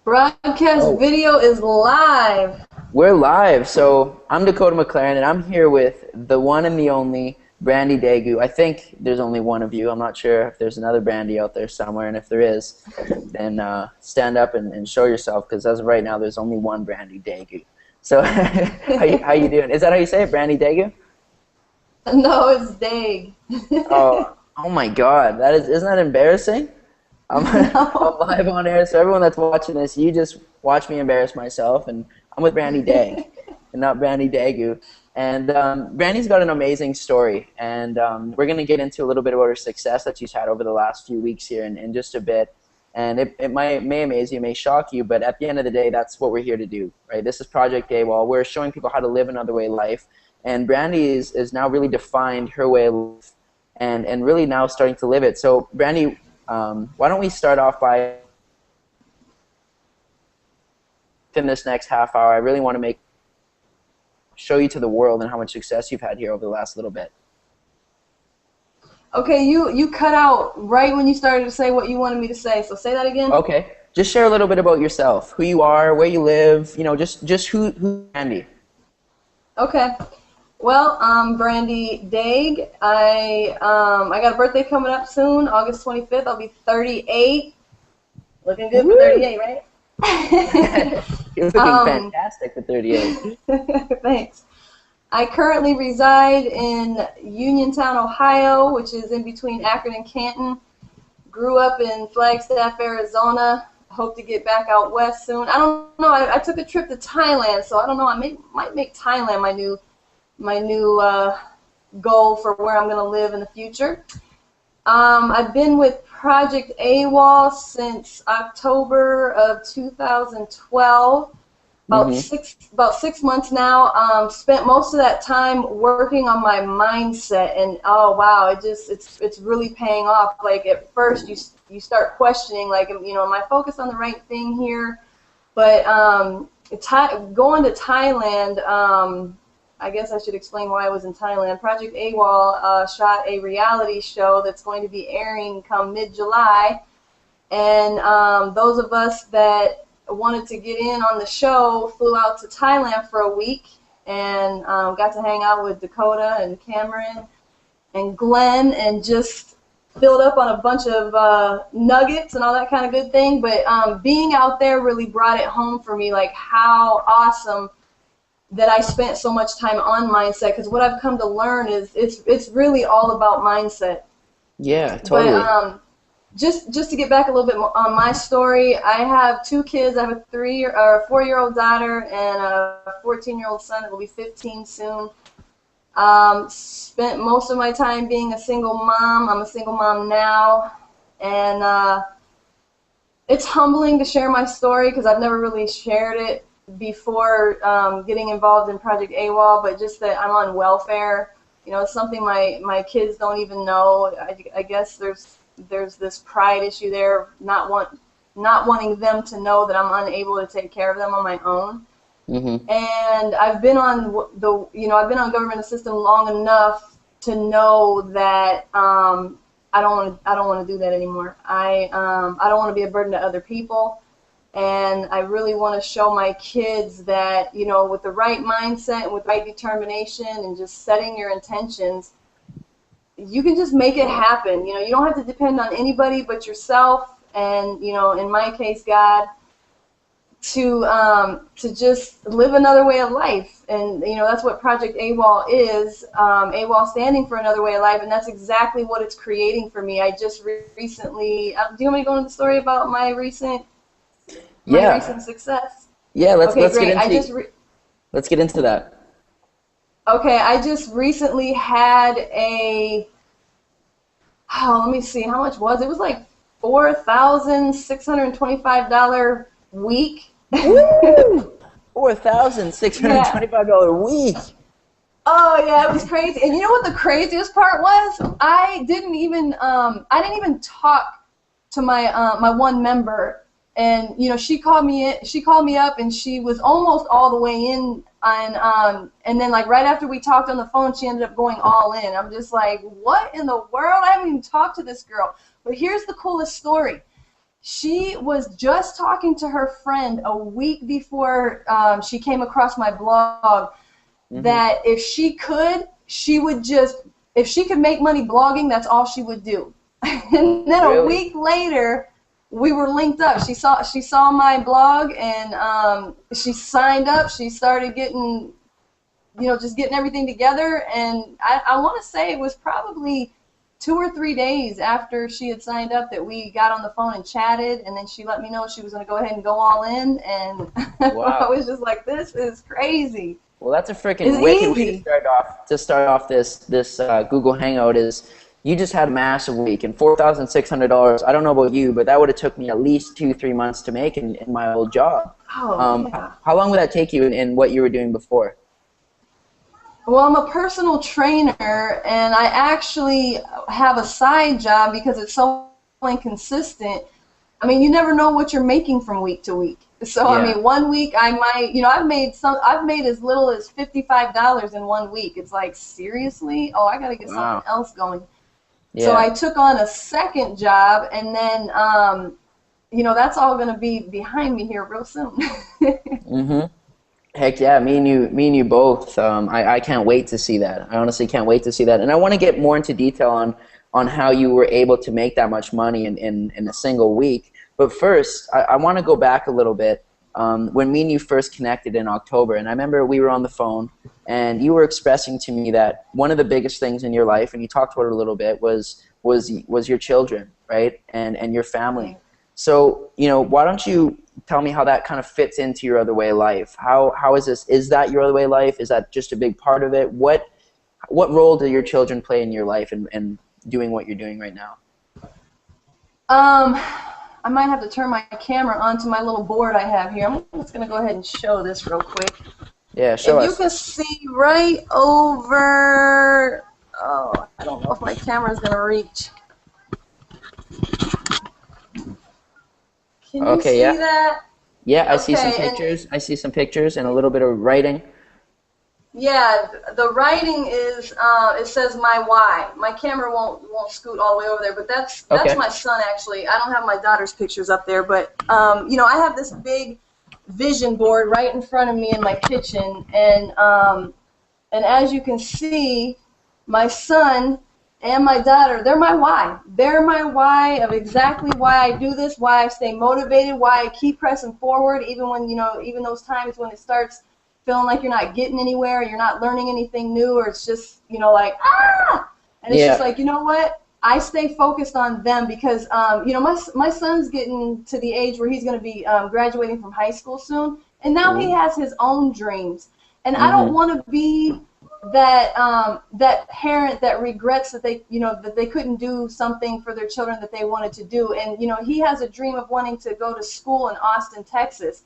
Broadcast Oh, video is live. we're live. So I'm Dakota McLearn, and I'm here with the one and the only Brandye Dague. I think there's only one of you. I'm not sure if there's another Brandye out there somewhere, and if there is, then stand up and show yourself, because as of right now, there's only one Brandye Dague. So how you doing? Is that how you say it, Brandye Dague? No, it's Dague. Oh my God, isn't that embarrassing? I'm, I'm No. live on air, so everyone that's watching this, you just watch me embarrass myself, and I'm with Brandye Dague, and not Brandye Dague. And Brandye's got an amazing story, and we're going to get into a little bit about her success that she's had over the last few weeks here in just a bit. And it may amaze you, may shock you, but at the end of the day, that's what we're here to do, right? This is Project A.W.O.L. We're showing people how to live another way of life, and Brandye is now really defined her way of life, and really now starting to live it. So Brandye, why don't we start off by, in this next half hour, I really want to show you to the world and how much success you've had here over the last little bit. Okay, you cut out right when you started to say what you wanted me to say, so say that again. Okay, just share a little bit about yourself, who you are, where you live, just who's Brandye. Okay. Well, I'm Brandye Dague. I got a birthday coming up soon, August 25th. I'll be 38. Looking good for 38, right? You're looking fantastic for 38. Thanks. I currently reside in Uniontown, Ohio, which is in between Akron and Canton. Grew up in Flagstaff, Arizona. Hope to get back out west soon. I don't know. I took a trip to Thailand, so I don't know. I might make Thailand my new goal for where I'm going to live in the future. I've been with Project A.W.O.L since October of 2012. About six months now. Spent most of that time working on my mindset, and oh wow, it's really paying off. Like at first, you start questioning, like, am I focused on the right thing here? But going to Thailand, I guess I should explain why I was in Thailand. Project A.W.O.L shot a reality show that's going to be airing come mid-July, and those of us that wanted to get in on the show flew out to Thailand for a week and got to hang out with Dakota and Kameron and Glenn and just filled up on a bunch of nuggets and all that kind of good thing. But being out there really brought it home for me, like how awesome that I spent so much time on mindset, because what I've come to learn is it's really all about mindset. Yeah, totally. But just to get back a little bit more on my story, I have two kids. I have a 4-year-old daughter and a 14-year-old son that will be 15 soon. Spent most of my time being a single mom. I'm a single mom now, and it's humbling to share my story because I've never really shared it before getting involved in Project A.W.O.L, but just that I'm on welfare. It's something my kids don't even know. I guess there's this pride issue there, not wanting them to know that I'm unable to take care of them on my own. And I've been on government assistance long enough to know that I don't want to do that anymore. I don't want to be a burden to other people, and I really want to show my kids that with the right mindset and with the right determination and just setting your intentions, you can just make it happen. You don't have to depend on anybody but yourself, and in my case, God, to just live another way of life. And that's what Project A.W.O.L is. A.W.O.L standing for another way of life, and that's exactly what it's creating for me. I just recently. Do you want me to go into the story about my recent success? Yeah, let's great. let's get into that. Okay, I just recently had let me see, how much was it? It was like $4,625 week. Woo! $4,625 week. Oh yeah, it was crazy. And you know what the craziest part was? I didn't even talk to my one member. And she called me up, and she was almost all the way in, and then like right after we talked on the phone, she ended up going all in. I'm just like, what in the world? I haven't even talked to this girl. But here's the coolest story. She was just talking to her friend a week before she came across my blog that if she could, if she could make money blogging, that's all she would do. And then a week later, we were linked up. She saw my blog, and she signed up. She started getting, just getting everything together. And I want to say it was probably 2 or 3 days after she had signed up that we got on the phone and chatted, and then she let me know she was going to go ahead and go all in, and I was just like, this is crazy. Well, that's a freaking wicked way to start off this Google Hangout. Is you just had a massive week, and $4,600. I don't know about you, but that would have took me at least 2-3 months to make in my old job. Yeah. How long would that take you in what you were doing before? Well, I'm a personal trainer, and I actually have a side job because it's so inconsistent. I mean, you never know what you're making from week to week. So, I mean, 1 week I might, I've made as little as $55 in 1 week. It's like, seriously? Oh, I got to get something else going. Yeah. So I took on a second job, and then, that's all going to be behind me here real soon. Heck yeah, me and you both. I can't wait to see that. I honestly can't wait to see that. And I want to get more into detail on how you were able to make that much money in a single week. But first, I want to go back a little bit. When me and you first connected in October, and I remember we were on the phone, and you were expressing to me that one of the biggest things in your life, and you talked about it a little bit, was your children, right, and your family. So, why don't you tell me how that kind of fits into your other way of life? How is this? Is that your other way of life? Is that just a big part of it? What role do your children play in your life and doing what you're doing right now? I might have to turn my camera onto my little board I have here. I'm just going to go ahead and show this real quick. Yeah, show us. You can see right over, I don't know if my camera's going to reach. Can you see that? Yeah, I see some pictures. I see some pictures and a little bit of writing. Yeah, the writing is it says my why. My camera won't scoot all the way over there, but that's my son actually. I don't have my daughter's pictures up there, but I have this big vision board right in front of me in my kitchen, and as you can see, my son and my daughter, they're my why. They're my why of exactly why I do this, why I stay motivated, why I keep pressing forward, even when even those times when it starts feeling like you're not getting anywhere, you're not learning anything new, or it's just, like, and it's just like, you know what? I stay focused on them because, my son's getting to the age where he's going to be graduating from high school soon, and now he has his own dreams, and I don't want to be that parent that regrets that they couldn't do something for their children that they wanted to do, and he has a dream of wanting to go to school in Austin, Texas.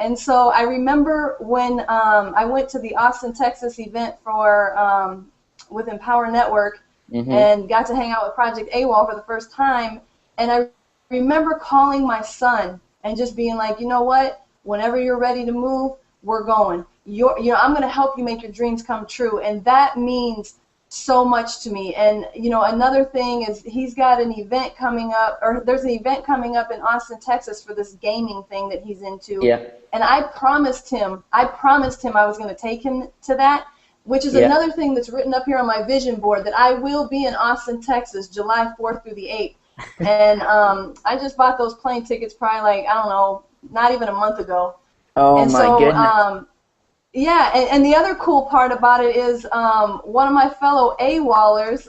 And so I remember when I went to the Austin, Texas event for with Empower Network and got to hang out with Project A.W.O.L for the first time. And I remember calling my son and just being like, you know what? Whenever you're ready to move, we're going. I'm going to help you make your dreams come true. And that means so much to me. And another thing is he's got an event coming up, or there's an event coming up in Austin, Texas for this gaming thing that he's into. Yeah. And I promised him I was going to take him to that, which is another thing that's written up here on my vision board, that I will be in Austin, Texas, July 4th through the 8th. And I just bought those plane tickets probably like, I don't know, not even a month ago. Oh, and my goodness. Yeah, and the other cool part about it is one of my fellow AWOL'ers,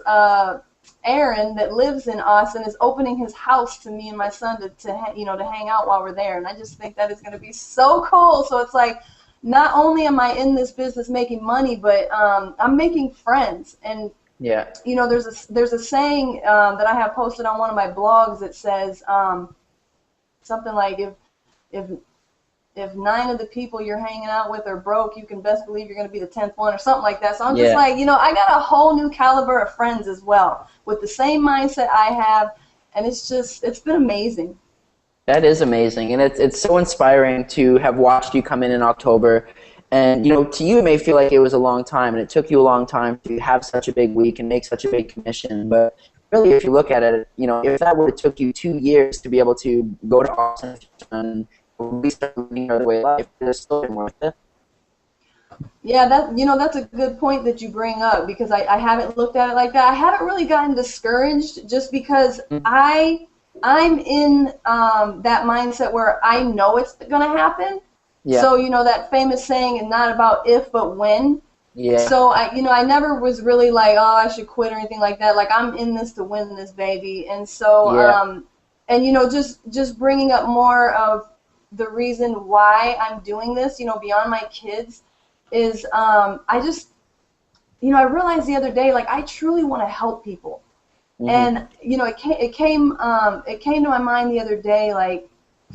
Aaron, that lives in Austin, is opening his house to me and my son to hang out while we're there, and I just think that is going to be so cool. So it's like, not only am I in this business making money, but I'm making friends. And there's a saying that I have posted on one of my blogs that says something like, if 9 of the people you're hanging out with are broke, you can best believe you're going to be the 10th one, or something like that. So I'm just like, I got a whole new caliber of friends as well with the same mindset I have, and it's been amazing. That is amazing, and it's so inspiring to have watched you come in October. And, to you it may feel like it was a long time, and it took you a long time to have such a big week and make such a big commission. But really, if you look at it, you know, if that would have took you 2 years to be able to go to Austin and restart living your other way of life, it's still been worth it. Yeah, that's a good point that you bring up, because I haven't looked at it like that. I haven't really gotten discouraged, just because I'm in that mindset where I know it's going to happen. Yeah. So, that famous saying, and not about if, but when. Yeah. So, I never was really like, oh, I should quit or anything like that. Like, I'm in this to win this, baby. And so, Yeah. and, just bringing up more of the reason why I'm doing this, beyond my kids, is I just, I realized the other day, like, I truly want to help people. And, it came to my mind the other day, like,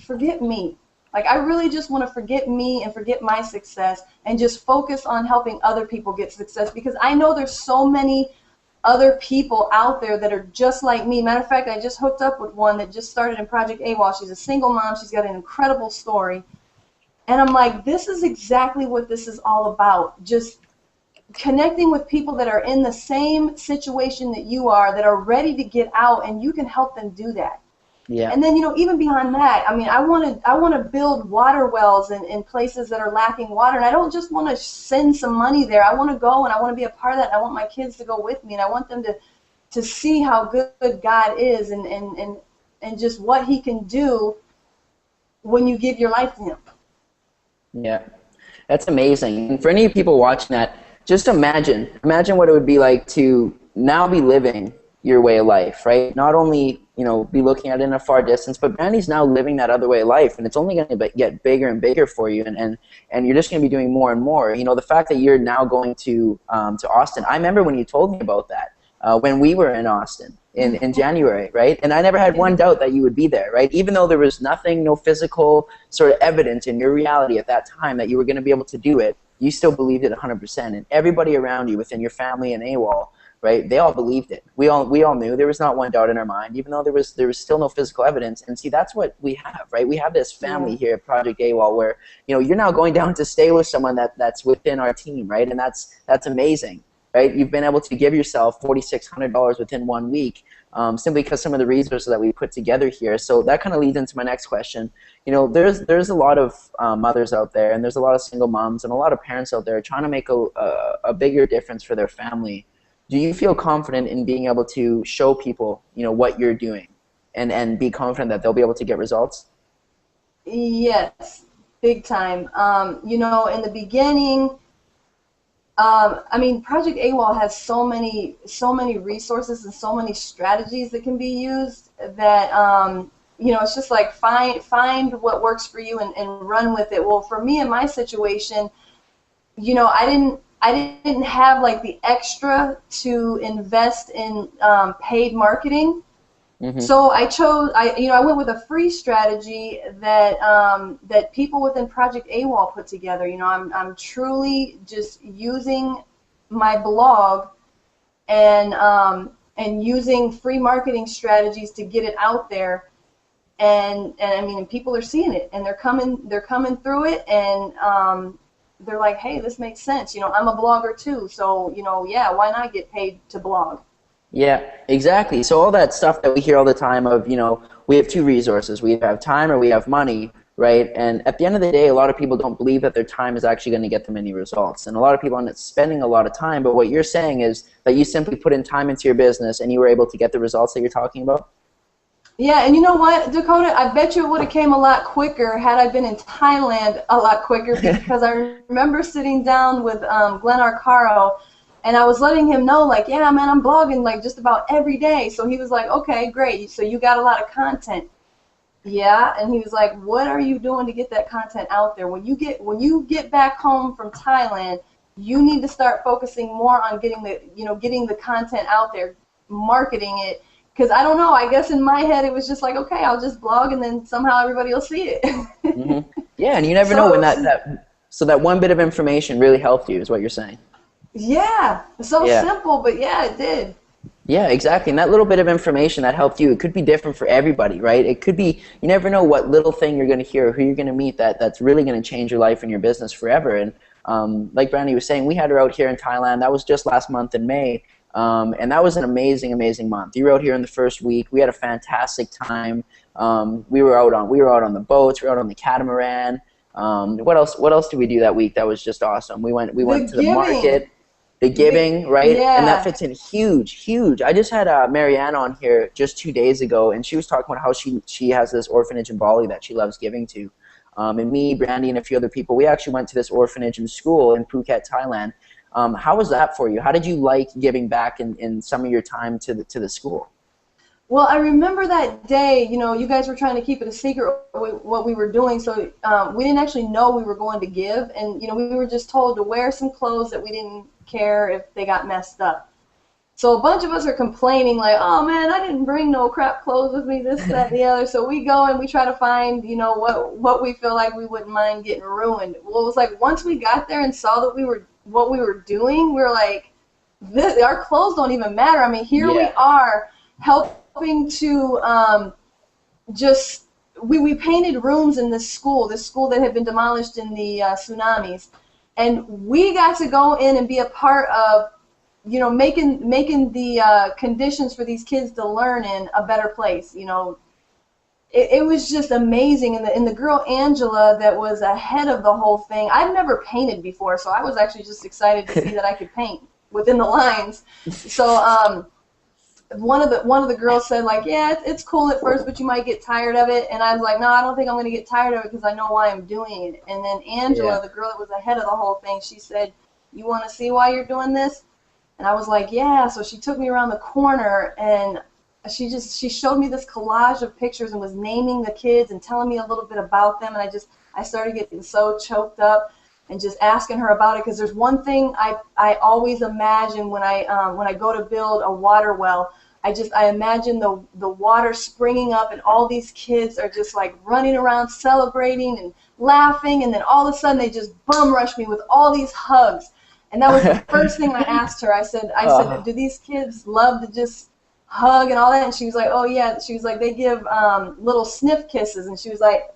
forget me. Like, I really just want to forget me and forget my success and just focus on helping other people get success, because I know there's so many other people out there that are just like me. Matter of fact, I just hooked up with one that just started in Project A.W.O.L. She's a single mom. She's got an incredible story. And I'm like, this is exactly what this is all about. Just connecting with people that are in the same situation that you are, that are ready to get out, and you can help them do that. Yeah. And then, even beyond that, I mean, I want to build water wells in places that are lacking water. And I don't just want to send some money there. I want to go and I want to be a part of that. I want my kids to go with me, and I want them to see how good God is, and just what he can do when you give your life to him. Yeah, that's amazing. And for any people watching that, just imagine what it would be like to now be living your way of life, right? Not only, be looking at it in a far distance, but Brandye's now living that other way of life, and it's only going to get bigger and bigger for you, and you're just going to be doing more and more. The fact that you're now going to Austin, I remember when you told me about that, when we were in Austin in January, right? And I never had one doubt that you would be there, right? Even though there was nothing, no physical sort of evidence in your reality at that time that you were going to be able to do it, you still believed it 100%. And everybody around you, within your family and AWOL, right? They all believed it. We all knew. There was not one doubt in our mind, even though there was still no physical evidence. And see, that's what we have, right? We have this family here at Project A.W.O.L where, you're now going down to stay with someone that's within our team, right? And that's amazing, right? You've been able to give yourself $4,600 within 1 week, simply because some of the resources that we put together here. So that kind of leads into my next question. There's a lot of mothers out there, and there's a lot of single moms and a lot of parents out there trying to make a bigger difference for their family. Do you feel confident in being able to show people, what you're doing, and be confident that they'll be able to get results? Yes, big time. In the beginning, I mean, Project A.W.O.L has so many resources and so many strategies that can be used that, it's just like find what works for you and run with it. Well, for me in my situation, I didn't have like the extra to invest in paid marketing. So I went with a free strategy that people within Project A.W.O.L put together. I'm truly just using my blog and using free marketing strategies to get it out there. And I mean, people are seeing it, and they're coming through it, and they're like, hey, this makes sense. I'm a blogger too, so yeah, why not get paid to blog? Yeah, exactly. So all that stuff that we hear all the time of, we have two resources. We either have time or we have money, right? And at the end of the day, a lot of people don't believe that their time is actually going to get them any results. And a lot of people end up spending a lot of time. But what you're saying is that you simply put in time into your business and you were able to get the results that you're talking about? Yeah, and you know what, Dakota? I bet you it would have came a lot quicker had I been in Thailand a lot quicker, because I remember sitting down with Glenn Arcaro, and I was letting him know, like, yeah, man, I'm blogging like just about every day. So he was like, okay, great. So you got a lot of content. Yeah, and he was like, what are you doing to get that content out there? When you get back home from Thailand, you need to start focusing more on getting the content out there, marketing it. Because I don't know, I guess in my head it was just like, okay, I'll just blog and then somehow everybody will see it. Yeah, and you never know when that one bit of information really helped you, is what you're saying. Yeah, so simple, but yeah, it did. Yeah, exactly. And that little bit of information that helped you, it could be different for everybody, right? It could be, you never know what little thing you're going to hear or who you're going to meet that's really going to change your life and your business forever. And like Brandye was saying, we had her out here in Thailand. That was just last month in May. And that was an amazing, amazing month. You were out here in the first week. We had a fantastic time. We were out on the boats. We were out on the catamaran. What else did we do that week? That was just awesome. We went to the market, the giving, right? Yeah. And that fits in huge. I just had Marianne on here just 2 days ago, and she was talking about how she has this orphanage in Bali that she loves giving to. And me, Brandye, and a few other people, we actually went to this orphanage in school in Phuket, Thailand. How was that for you? How did you like giving back in some of your time to the school? Well, I remember that day, you guys were trying to keep it a secret what we were doing, so we didn't actually know we were going to give, and we were just told to wear some clothes that we didn't care if they got messed up. So a bunch of us are complaining like, oh man, I didn't bring no crap clothes with me, this, that, and the other. So we go and we try to find, what we feel like we wouldn't mind getting ruined. Well, it was like once we got there and saw that what we were doing, we were like, our clothes don't even matter. I mean, here we are helping to we painted rooms in this school that had been demolished in the tsunamis, and we got to go in and be a part of making the conditions for these kids to learn in a better place. It was just amazing. And the girl Angela that was ahead of the whole thing, I've never painted before, so I was actually just excited to see that I could paint within the lines. So one of the girls said like, yeah, it's cool at first, but you might get tired of it. And I was like, no, I don't think I'm going to get tired of it because I know why I'm doing it. And then Angela, the girl that was ahead of the whole thing, she said, you want to see why you're doing this? And I was like, yeah. So she took me around the corner and she showed me this collage of pictures and was naming the kids and telling me a little bit about them. And I started getting so choked up and just asking her about it, because there's one thing I always imagine when I go to build a water well. I imagine the water springing up and all these kids are just like running around celebrating and laughing, and then all of a sudden they just bum rush me with all these hugs. And that was the first thing I asked her. I said, do these kids love to just hug and all that? And she was like, oh yeah. She was like, they give little sniff kisses. And she was like,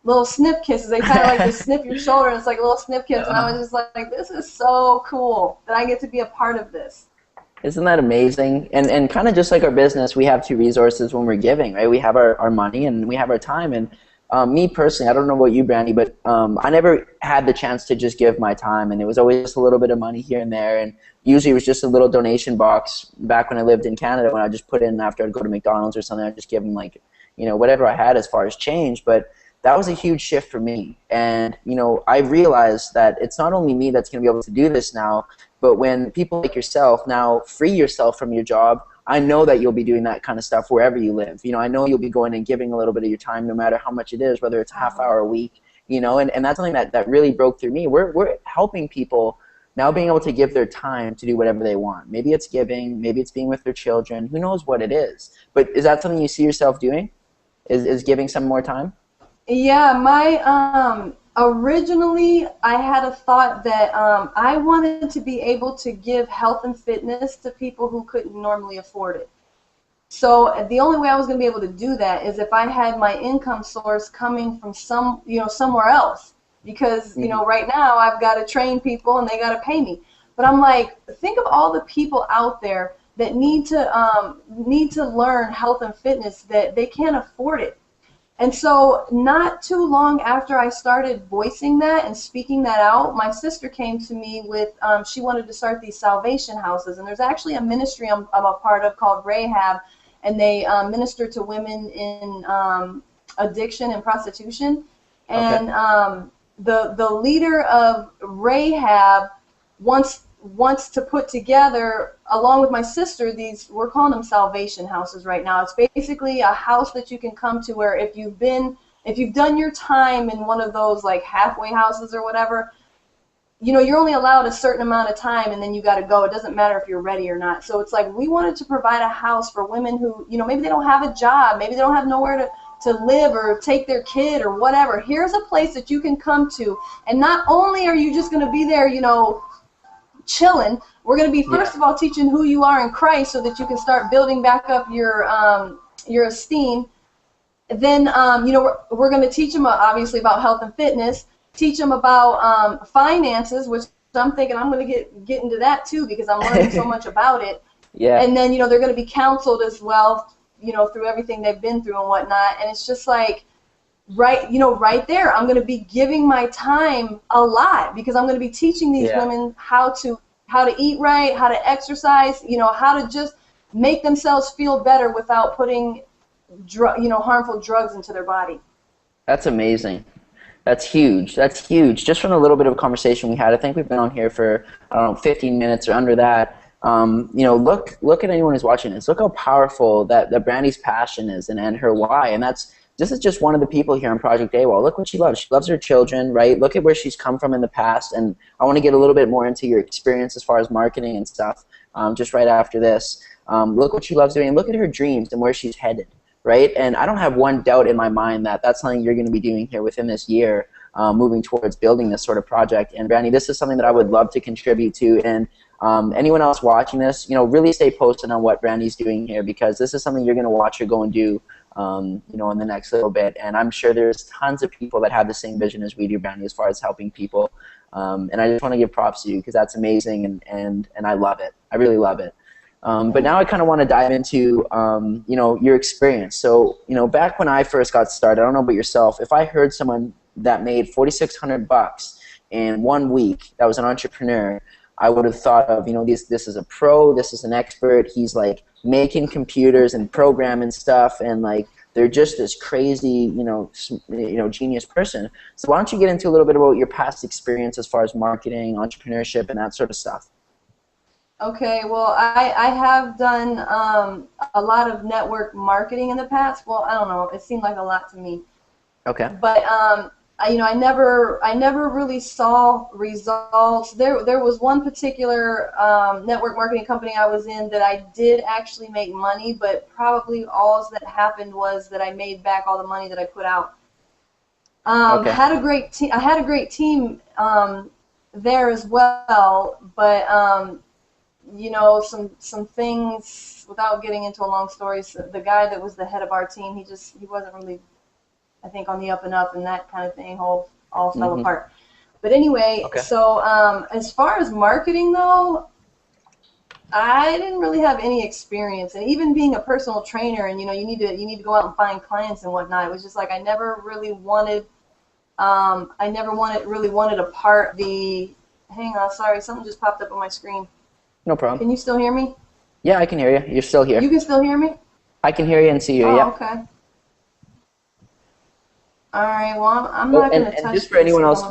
little sniff kisses. They kind of like just sniff your shoulder, and it's like a little sniff kiss. And I was just like, this is so cool that I get to be a part of this. Isn't that amazing? And kind of just like our business, we have two resources when we're giving, right? We have our money and we have our time. And me personally, I don't know about you, Brandye, but I never had the chance to just give my time, and it was always just a little bit of money here and there, and usually it was just a little donation box back when I lived in Canada, when I just put in after I'd go to McDonald's or something, I'd just give them like, whatever I had as far as change. But that was a huge shift for me, and I realized that it's not only me that's going to be able to do this now, but when people like yourself now free yourself from your job, I know that you'll be doing that kind of stuff wherever you live. I know you'll be going and giving a little bit of your time, no matter how much it is, whether it's a half hour a week, and that's something that really broke through me. We're helping people now being able to give their time to do whatever they want. Maybe it's giving, maybe it's being with their children, who knows what it is. But is that something you see yourself doing? Is giving some more time? Yeah, originally I had a thought that I wanted to be able to give health and fitness to people who couldn't normally afford it. So the only way I was going to be able to do that is if I had my income source coming from somewhere else, because right now I've got to train people and they got to pay me. But I'm like, think of all the people out there that need to learn health and fitness that they can't afford it. And so not too long after I started voicing that and speaking that out, my sister came to me with, she wanted to start these salvation houses. And there's actually a ministry I'm a part of called Rahab, and they minister to women in addiction and prostitution. And the leader of Rahab wants to put together, along with my sister, we're calling them salvation houses right now. It's basically a house that you can come to where if you've done your time in one of those like halfway houses or whatever, you're only allowed a certain amount of time and then you got to go. It doesn't matter if you're ready or not. So it's like we wanted to provide a house for women who, maybe they don't have a job, maybe they don't have nowhere to live or take their kid or whatever. Here's a place that you can come to, and not only are you just going to be there, chilling. We're going to be first of all teaching who you are in Christ, so that you can start building back up your esteem. Then we're going to teach them obviously about health and fitness. Teach them about finances, which I'm thinking I'm going to get into that too because I'm learning so much about it. Yeah. And then, they're going to be counseled as well, through everything they've been through and whatnot. And it's just like, right there, I'm going to be giving my time a lot because I'm going to be teaching these women how to eat right, how to exercise, how to just make themselves feel better without putting harmful drugs into their body. That's amazing. That's huge. That's huge. Just from a little bit of a conversation we had, I think we've been on here for, I don't know, 15 minutes or under that. Look at anyone who's watching this. Look how powerful that Brandye's passion is and her why. And this is just one of the people here on Project A.W.O.L. Look what she loves. She loves her children, right? Look at where she's come from in the past. And I want to get a little bit more into your experience as far as marketing and stuff just right after this. Look what she loves doing. And look at her dreams and where she's headed, right? And I don't have one doubt in my mind that that's something you're going to be doing here within this year, moving towards building this sort of project. And Brandye, this is something that I would love to contribute to. And anyone else watching this, really stay posted on what Brandye's doing here because this is something you're going to watch her go and do, in the next little bit. And I'm sure there's tons of people that have the same vision as we do, Brandye, as far as helping people. And I just want to give props to you because that's amazing and I love it. I really love it. But now I kind of want to dive into, your experience. So, back when I first got started, I don't know about yourself, if I heard someone that made $4,600 in 1 week that was an entrepreneur, I would have thought of, this is a pro, this is an expert, he's like making computers and programming stuff, and like they're just this crazy, genius person. So why don't you get into a little bit about your past experience as far as marketing, entrepreneurship, and that sort of stuff? Okay, well, I have done a lot of network marketing in the past. Well, I don't know, it seemed like a lot to me. Okay. But I never really saw results. There was one particular network marketing company I was in that I did actually make money, but probably all that happened was that I made back all the money that I put out. Okay. I had a great team there as well, but some things, without getting into a long story, so the guy that was the head of our team, he wasn't really, I think, on the up and up, and that kind of thing all fell apart. But anyway, so as far as marketing though, I didn't really have any experience, and even being a personal trainer, and you need to go out and find clients and whatnot. It was just like I never really wanted a part the. Hang on, sorry, something just popped up on my screen. No problem. Can you still hear me? Yeah, I can hear you. You're still here. You can still hear me? I can hear you and see you, oh, yeah. Okay. All right, well, I'm not going to touch this. And just for anyone else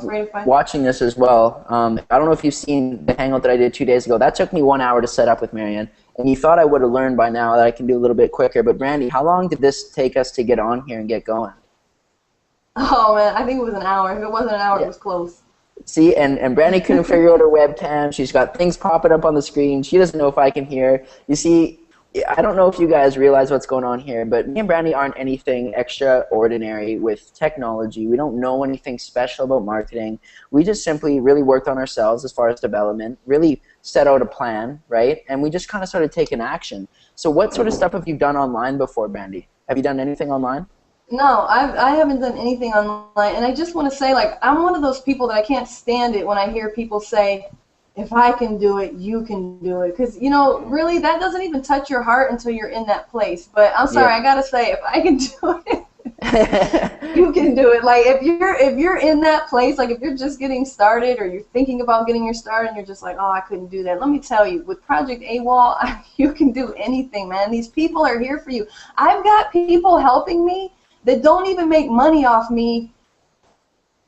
watching this as well, I don't know if you've seen the hangout that I did 2 days ago. That took me 1 hour to set up with Marianne. And you thought I would have learned by now that I can do a little bit quicker. But Brandye, how long did this take us to get on here and get going? Oh, man, I think it was an hour. If it wasn't an hour, It was close. See, and Brandye couldn't figure out her webcam. She's got things popping up on the screen. She doesn't know if I can hear. You see, I don't know if you guys realize what's going on here, but me and Brandye aren't anything extraordinary with technology. We don't know anything special about marketing. We just simply really worked on ourselves as far as development, really set out a plan, right? And we just kind of started taking action. So what sort of stuff have you done online before, Brandye? Have you done anything online? No, I haven't done anything online, and I just want to say, like, I'm one of those people that I can't stand it when I hear people say, if I can do it, you can do it. Because, really, that doesn't even touch your heart until you're in that place. But I'm sorry, I got to say, if I can do it, you can do it. Like, if you're in that place, like, if you're just getting started or you're thinking about getting your start and you're just like, oh, I couldn't do that. Let me tell you, with Project A.W.O.L, you can do anything, man. These people are here for you. I've got people helping me that don't even make money off me,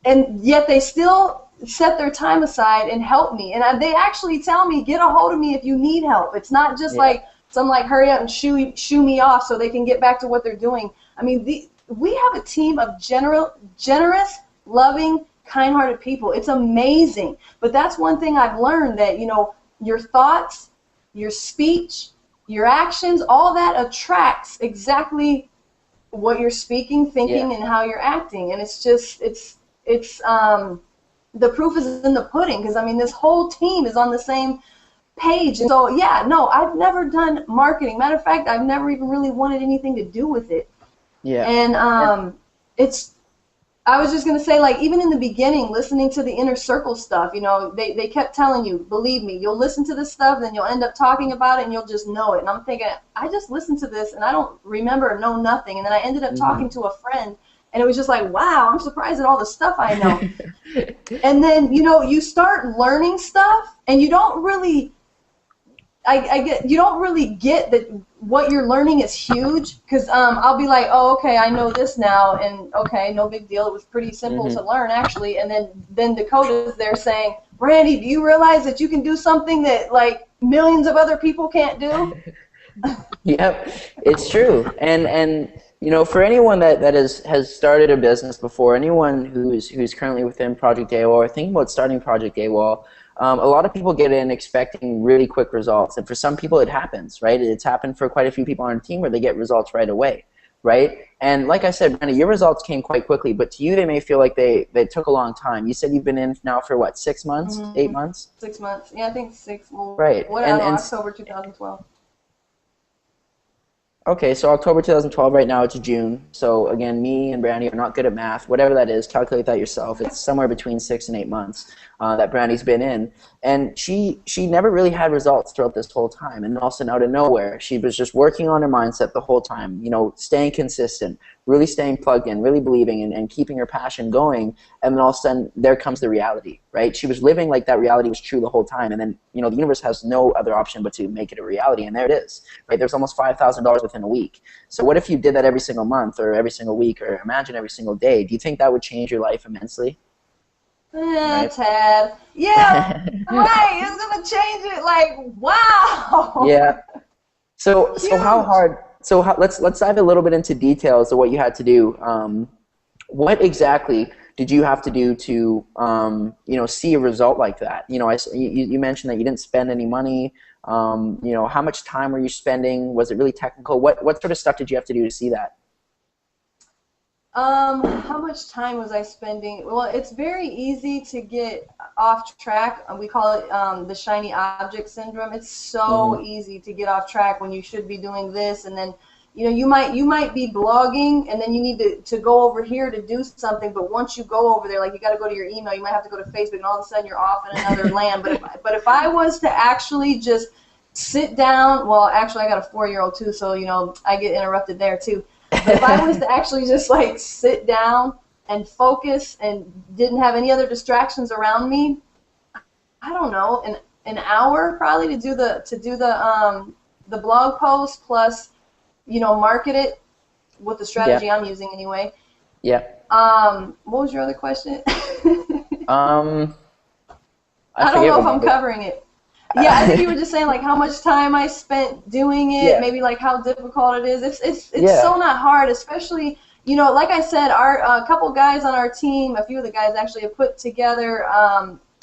and yet they still set their time aside and help me. And they actually tell me, get a hold of me if you need help. It's not just like some hurry up and shoo me off so they can get back to what they're doing. I mean, we have a team of generous, loving, kind-hearted people. It's amazing. But that's one thing I've learned, that, your thoughts, your speech, your actions, all that attracts exactly what you're speaking, thinking, and how you're acting. And it's just, the proof is in the pudding, because, I mean, this whole team is on the same page. And so, yeah, no, I've never done marketing. Matter of fact, I've never even really wanted anything to do with it. Yeah. And I was just going to say, like, even in the beginning, listening to the inner circle stuff, you know, they kept telling you, believe me, you'll listen to this stuff, then you'll end up talking about it, and you'll just know it. And I'm thinking, I just listened to this, and I don't remember, know nothing. And then I ended up talking to a friend, and it was just like, wow, I'm surprised at all the stuff I know. And then, you know, you start learning stuff, and you don't really, you don't really get that what you're learning is huge, because I'll be like, oh, okay, I know this now, and okay, no big deal. It was pretty simple to learn, actually. And then Dakota's there saying, Brandye, do you realize that you can do something that, like, millions of other people can't do? Yep, it's true. And you know, for anyone that has started a business before, anyone who's currently within Project A.W.O.L or thinking about starting Project A.W.O.L, a lot of people get in expecting really quick results, and for some people it happens, right? It's happened for quite a few people on our team where they get results right away, right? And like I said, Brandye, your results came quite quickly, but to you they may feel like they took a long time. You said you've been in now for what, 6 months, 8 months? 6 months, yeah, I think 6. Well, right. What, and October 2012. Okay, so October 2012, right now it's June. So again, me and Brandye are not good at math. Whatever that is, calculate that yourself. It's somewhere between 6 and 8 months that Brandye's been in. And she never really had results throughout this whole time. And all of a sudden, out of nowhere, she was just working on her mindset the whole time, you know, staying consistent, really staying plugged in, really believing and keeping her passion going. And then all of a sudden, there comes the reality, right? She was living like that reality was true the whole time. And then, you know, the universe has no other option but to make it a reality. And there it is, right? There's almost $5,000 within a week. So what if you did that every single month or every single week or imagine every single day? Do you think that would change your life immensely? Right? Tad. Yeah, right. It's gonna change it. Like, wow. Yeah. So how hard? So let's dive a little bit into details of what you had to do. What exactly did you have to do to you know, see a result like that? You know, you mentioned that you didn't spend any money. You know, how much time were you spending? Was it really technical? What sort of stuff did you have to do to see that? How much time was I spending? Well, it's very easy to get off track. We call it the shiny object syndrome. It's so easy to get off track when you should be doing this, and then, you know, you might be blogging, and then you need to go over here to do something. But once you go over there, like, you got to go to your email, you might have to go to Facebook, and all of a sudden you're off in another land. But if I was to actually just sit down, well, actually I got a 4-year-old too, so, you know, I get interrupted there too. But if I was to actually just, like, sit down and focus and didn't have any other distractions around me, I don't know, an hour probably to do the blog post, plus, you know, market it with the strategy I'm using anyway. Yeah. What was your other question? I don't know if I'm covering it. Yeah, I think you were just saying, like, how much time I spent doing it, maybe, like, how difficult it is. It's so not hard, especially, you know, like I said, a couple guys on our team, a few of the guys actually have put together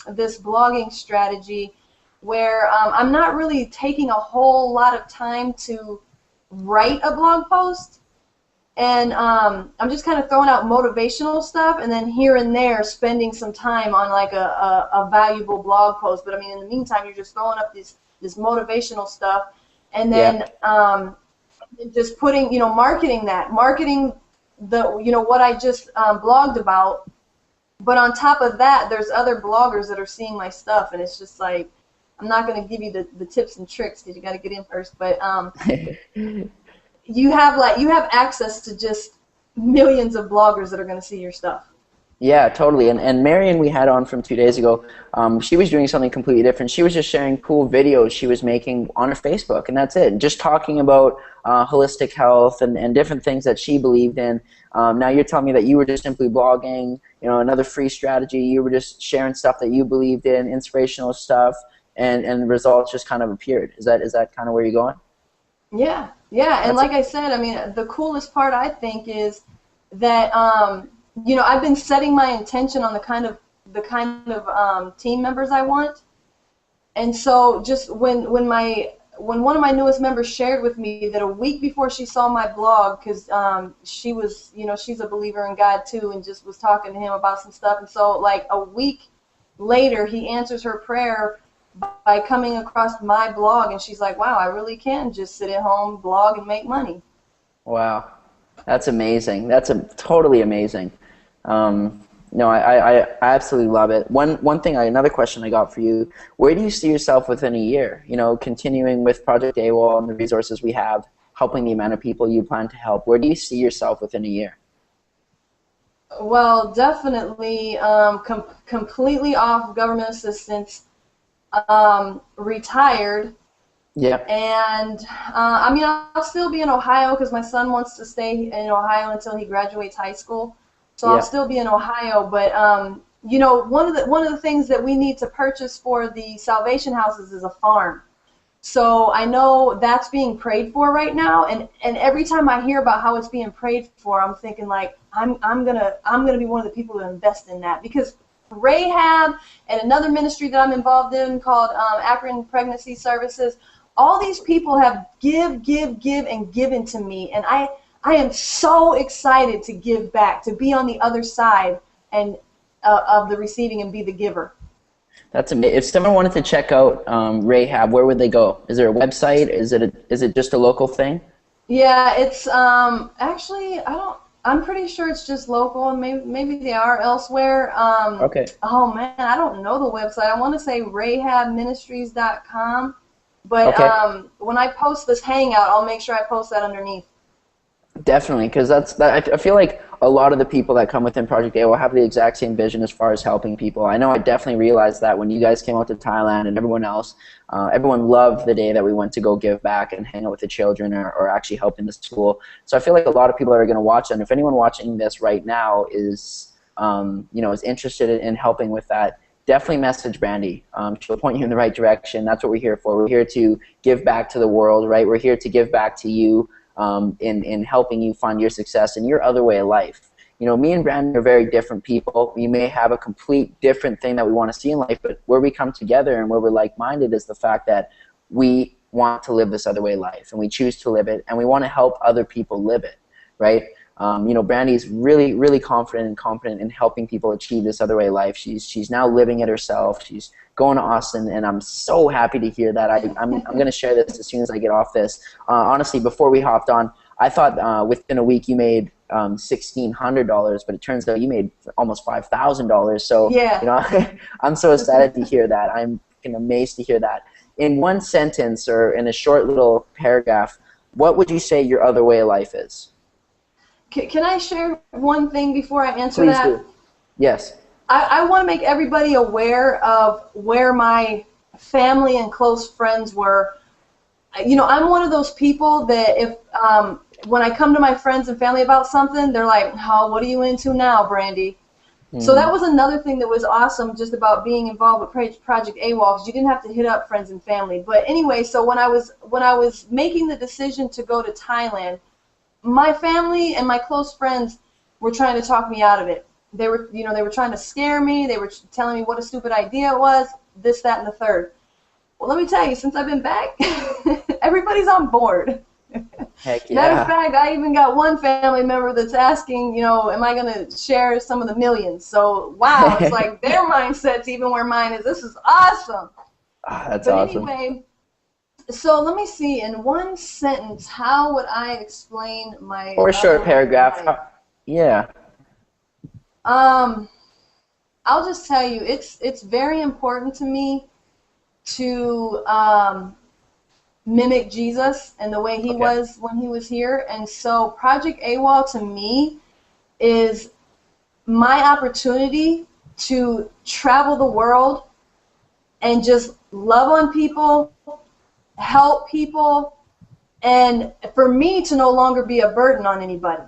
this blogging strategy where I'm not really taking a whole lot of time to write a blog post. And I'm just kind of throwing out motivational stuff, and then here and there spending some time on, like, a valuable blog post. But I mean, in the meantime, you're just throwing up this motivational stuff, and then just putting, you know, marketing the, you know, what I just blogged about. But on top of that, there's other bloggers that are seeing my stuff, and it's just like, I'm not going to give you the tips and tricks because you got to get in first, but you have access to just millions of bloggers that are going to see your stuff. Yeah, totally. And Marion, we had on from 2 days ago, she was doing something completely different. She was just sharing cool videos she was making on her Facebook, and that's it. Just talking about holistic health and different things that she believed in. Now you're telling me that you were just simply blogging, you know, another free strategy. You were just sharing stuff that you believed in, inspirational stuff, and results just kind of appeared. Is that kind of where you're going? Yeah, and like I said, I mean, the coolest part, I think, is that you know, I've been setting my intention on the kind of team members I want, and so just when one of my newest members shared with me that a week before she saw my blog, because she was, you know, she's a believer in God too, and just was talking to him about some stuff, and so, like, a week later, he answers her prayer by coming across my blog, and she's like, wow, I really can just sit at home, blog, and make money. Wow. That's amazing. That's totally amazing. No, I absolutely love it. One thing, another question I got for you: where do you see yourself within a year? You know, continuing with Project A.W.O.L and the resources we have, helping the amount of people you plan to help. Where do you see yourself within a year? Well, definitely completely off government assistance, retired, Yeah, and I mean, I'll still be in Ohio because my son wants to stay in Ohio until he graduates high school. So I'll yeah, still be in Ohio, but you know, one of the things that we need to purchase for the Salvation Houses is a farm. So I know that's being prayed for right now, and every time I hear about how it's being prayed for, I'm thinking like I'm gonna be one of the people to invest in that because Rahab and another ministry that I'm involved in called Akron Pregnancy Services, all these people have give, and given to me, and I am so excited to give back, to be on the other side and of the receiving and be the giver. that's amazing. If someone wanted to check out Rahab, where would they go? Is there a website? Is it just a local thing? Yeah, it's actually I don't. I'm pretty sure it's just local, and maybe they are elsewhere. Okay. Oh man, I don't know the website. I want to say rahabministries.com, but Okay. when I post this hangout, I'll make sure I post that underneath. Definitely, because I feel like a lot of the people that come within Project A will have the exact same vision as far as helping people. I know I definitely realized that when you guys came out to Thailand and everyone else, everyone loved the day that we went to go give back and hang out with the children or actually help in the school. So I feel like a lot of people that are going to watch it, and if anyone watching this right now is, is interested in helping with that, definitely message Brandye. She'll point you in the right direction. That's what we're here for. We're here to give back to the world, right? We're here to give back to you. In helping you find your success and your other way of life. You know, me and Brandon are very different people. We may have a complete different thing that we want to see in life, but where we come together and where we're like-minded is the fact that we want to live this other way of life, and we choose to live it, and we want to help other people live it, right? Brandye's really, really confident and competent in helping people achieve this other way of life. She's now living it herself. She's going to Austin, and I'm so happy to hear that. I'm going to share this as soon as I get off this. Honestly, before we hopped on, I thought within a week you made $1,600, but it turns out you made almost $5,000. So, Yeah. I'm so excited to hear that. I'm amazed to hear that. In one sentence or in a short little paragraph, what would you say your other way of life is? Can I share one thing before I answer Please that? do. Yes. I want to make everybody aware of where my family and close friends were. You know, I'm one of those people that if when I come to my friends and family about something, they're like, "Oh, what are you into now, Brandye?" So that was another thing that was awesome just about being involved with Project A.W.O.L, because you didn't have to hit up friends and family. But anyway, so when I was making the decision to go to Thailand, my family and my close friends were trying to talk me out of it. They were trying to scare me. They were telling me what a stupid idea it was, this, that, and the third. Well, let me tell you, since I've been back, everybody's on board. Heck yeah. Matter of fact, I even got one family member that's asking, am I going to share some of the millions? So, wow, it's like their mindset's even where mine is. This is awesome. That's but awesome. Anyway, so let me see, in one sentence, how would I explain my... Or a short paragraph. Yeah. I'll just tell you, it's very important to me to mimic Jesus and the way he was when he was here. And so Project A.W.O.L to me is my opportunity to travel the world and just love on people, help people, and for me to no longer be a burden on anybody.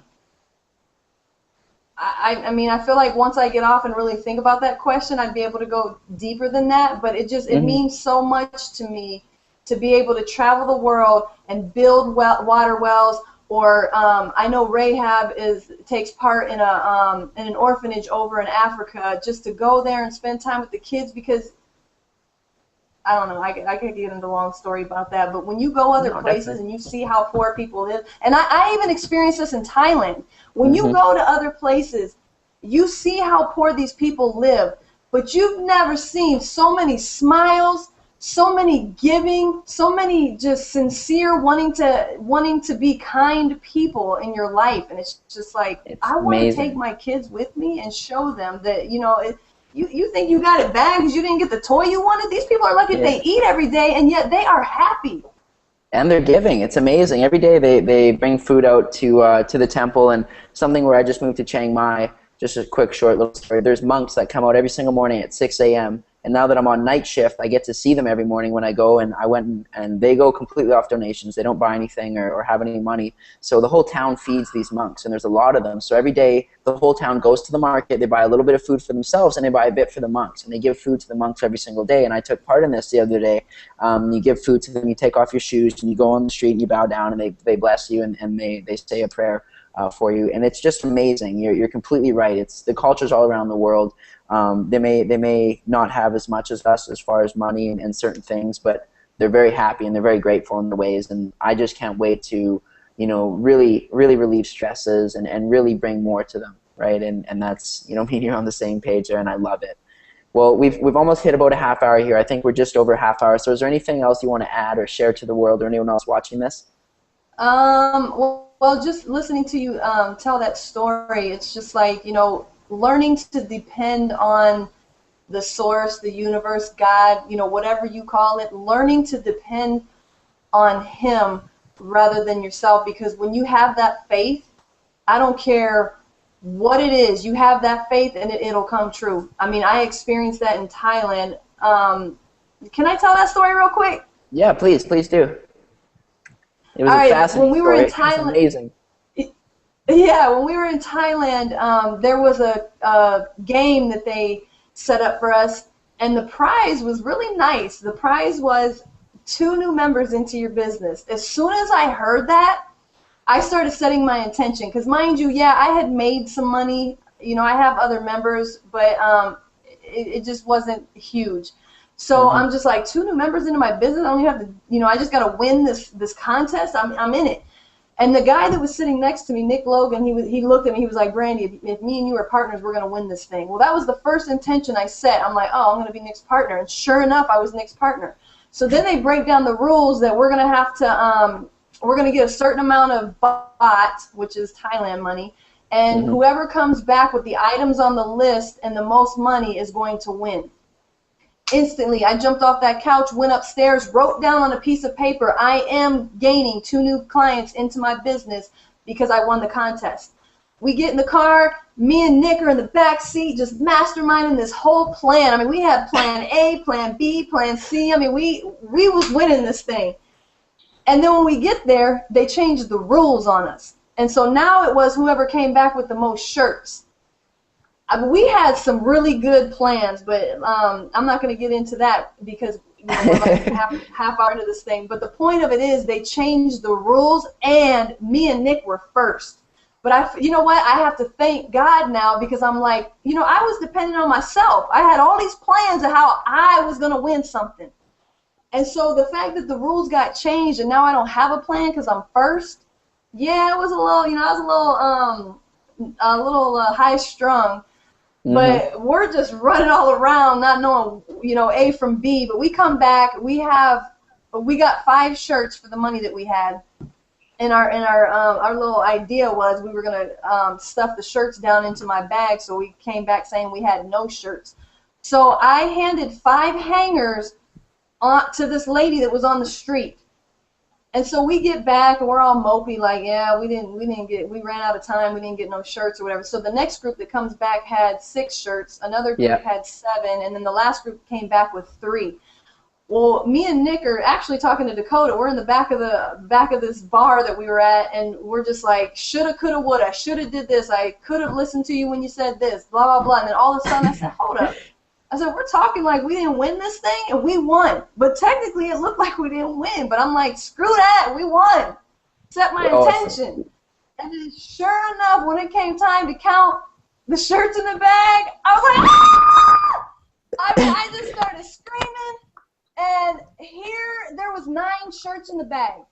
I mean, I feel like once I get off and really think about that question, I'd be able to go deeper than that, but it means so much to me to be able to travel the world and build water wells, or I know Rahab takes part in an orphanage over in Africa, just to go there and spend time with the kids, because I don't know, I could get into a long story about that, but when you go other places and you see how poor people live, and I even experienced this in Thailand, when you go to other places, you see how poor these people live, but you've never seen so many smiles, so many giving, so many just sincere wanting to be kind people in your life, and it's just like It's I want to take amazing. my kids with me and show them that, you know, you think you got it bad because you didn't get the toy you wanted. These people are lucky if Yeah. they eat every day, and yet they are happy. And they're giving. It's amazing. Every day they bring food out to the temple, and something where I just moved to Chiang Mai. Just a quick, short little story. There's monks that come out every single morning at 6 a.m. And now that I'm on night shift, I get to see them every morning when I go. And I went and they go completely off donations. They don't buy anything or have any money. So the whole town feeds these monks, and there's a lot of them. So every day the whole town goes to the market. They buy a little bit of food for themselves, and they buy a bit for the monks. And they give food to the monks every single day. And I took part in this the other day. You give food to them. You take off your shoes, and you go on the street, and you bow down, and they bless you, and they say a prayer for you, and it's just amazing. You're completely right. It's the cultures all around the world. They may not have as much as us as far as money and certain things, but they're very happy and they're very grateful in the ways. And I just can't wait to, you know, really relieve stresses and really bring more to them, right? And that's, you know, me and you're on the same page there, and I love it. Well, we've almost hit about a half hour here. I think we're just over a half hour. So is there anything else you want to add or share to the world or anyone else watching this? Well, just listening to you tell that story, it's just like, you know, learning to depend on the source, the universe, God, you know, whatever you call it, learning to depend on Him rather than yourself. Because when you have that faith, I don't care what it is, you have that faith and it'll come true. I mean, I experienced that in Thailand. Can I tell that story real quick? Yeah, please do. It was All a right, when fascinating we were in story. It's Thailand, amazing. yeah, when we were in Thailand, there was a game that they set up for us, and the prize was really nice. The prize was 2 new members into your business. As soon as I heard that, I started setting my intention, because mind you, yeah, I had made some money. You know, I have other members, but it just wasn't huge. So Hmm. I'm just like, 2 new members into my business. I don't even have to, you know, I just got to win this contest. I'm in it. And the guy that was sitting next to me, Nick Logan, he looked at me. He was like, Brandye, if me and you are partners, we're going to win this thing. Well, that was the first intention I set. I'm like, oh, I'm going to be Nick's partner. And sure enough, I was Nick's partner. So then they break down the rules that we're going to have to, we're going to get a certain amount of baht, which is Thailand money. And Hmm. whoever comes back with the items on the list and the most money is going to win. Instantly, I jumped off that couch, went upstairs, wrote down on a piece of paper, I am gaining 2 new clients into my business because I won the contest. We get in the car, me and Nick are in the back seat just masterminding this whole plan. I mean, we had plan A, plan B, plan C. I mean, we was winning this thing. And then when we get there, they changed the rules on us. And so now it was whoever came back with the most shirts. I mean, we had some really good plans, but I'm not going to get into that because, you know, we're like half hour into this thing. But the point of it is they changed the rules, and me and Nick were first. But you know what? I have to thank God now, because I'm like, you know, I was dependent on myself. I had all these plans of how I was going to win something. And so the fact that the rules got changed and now I don't have a plan because I'm first, yeah, it was a little, you know, I was a little high strung. Hmm. But we're just running all around, not knowing, you know, A from B. But we come back, we got 5 shirts for the money that we had. And our little idea was we were gonna stuff the shirts down into my bag. So we came back saying we had no shirts. So I handed 5 hangers to this lady that was on the street. And so we get back and we're all mopey, like, yeah, we ran out of time, we didn't get no shirts or whatever. So the next group that comes back had 6 shirts, another group Yeah. had 7, and then the last group came back with 3. Well, me and Nick are actually talking to Dakota. We're in the back of this bar that we were at, and we're just like, shoulda, coulda, woulda, shoulda did this, I could have listened to you when you said this, blah, blah, blah. And then all of a sudden I said, hold up. I said, we're talking like we didn't win this thing, and we won. But technically, it looked like we didn't win. But I'm like, screw that, we won. Set my Awesome. intention. And then sure enough, when it came time to count the shirts in the bag, I was like, ah! I mean, I just started screaming, and here, there was 9 shirts in the bag.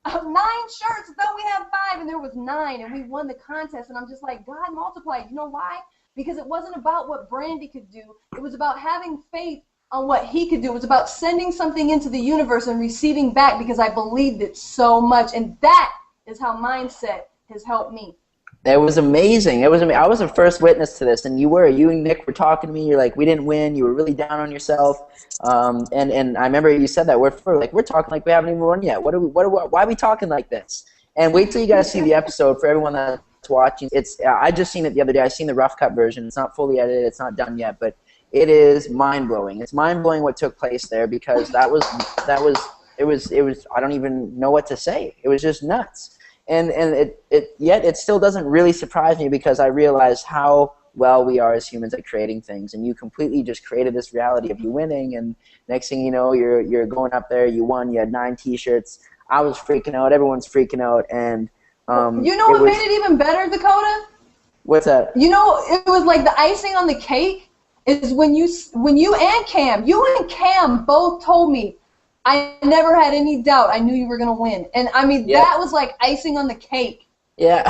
9 shirts, though we had 5, and there was 9, and we won the contest. And I'm just like, God multiplied. You know why? Because it wasn't about what Brandye could do. It was about having faith on what he could do. It was about sending something into the universe and receiving back because I believed it so much. And that is how mindset has helped me. It was amazing. It was I was the first witness to this, and you and Nick were talking to me. You're like, we didn't win. You were really down on yourself. And I remember you said that we're talking like we haven't even won yet. Why are we talking like this? And wait till you guys see the episode. For everyone that's watching, I just seen it the other day. I seen the rough cut version. It's not fully edited. It's not done yet, but it is mind blowing. It's mind blowing what took place there, because it was I don't even know what to say. It was just nuts. And yet it still doesn't really surprise me, because I realize how well we are as humans at creating things. And you completely just created this reality of you winning, and next thing you know, you're going up there, you won, you had 9 T-shirts. I was freaking out, everyone's freaking out, and you know what made it even better, Dakota? What's that? You know, it was like the icing on the cake is when you and Cam both told me, I never had any doubt. I knew you were going to win. And, I mean, that was like icing on the cake. Yeah,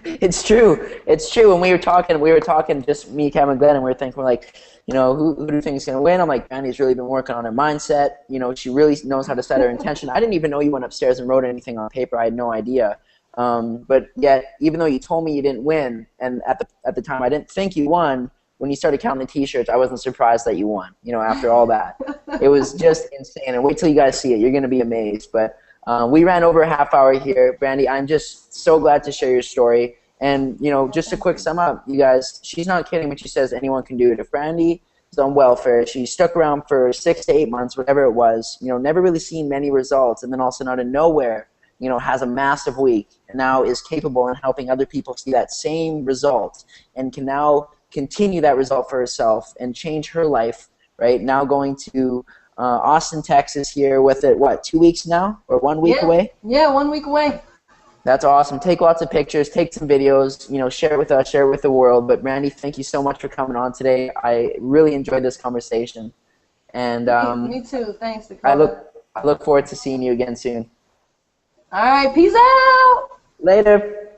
it's true. It's true. When we were talking, just me, Kameron Glenn, and we were thinking, we're like, you know, who do you think is going to win? I'm like, Brandy's really been working on her mindset. You know, she really knows how to set her intention. I didn't even know you went upstairs and wrote anything on paper. I had no idea. But yet, even though you told me you didn't win, and at the time I didn't think you won, when you started counting the T-shirts, I wasn't surprised that you won, you know, after all that. It was just insane. And wait till you guys see it. You're going to be amazed. But we ran over a half hour here. Brandye, I'm just so glad to share your story. And, you know, just a quick sum up, you guys, she's not kidding when she says anyone can do it. If Brandye is on welfare, she stuck around for 6 to 8 months, whatever it was, you know, never really seen many results, and then all of a sudden out of nowhere, you know, has a massive week, and now is capable in helping other people see that same result, and can now continue that result for herself and change her life, right? Now going to Austin, Texas here with it, what, 2 weeks now? Or 1 week away? Yeah, 1 week away. That's awesome. Take lots of pictures, take some videos, you know, share it with us, share it with the world. But Brandye, thank you so much for coming on today. I really enjoyed this conversation. And me too. Thanks, Dakota. I look forward to seeing you again soon. All right, peace out. Later.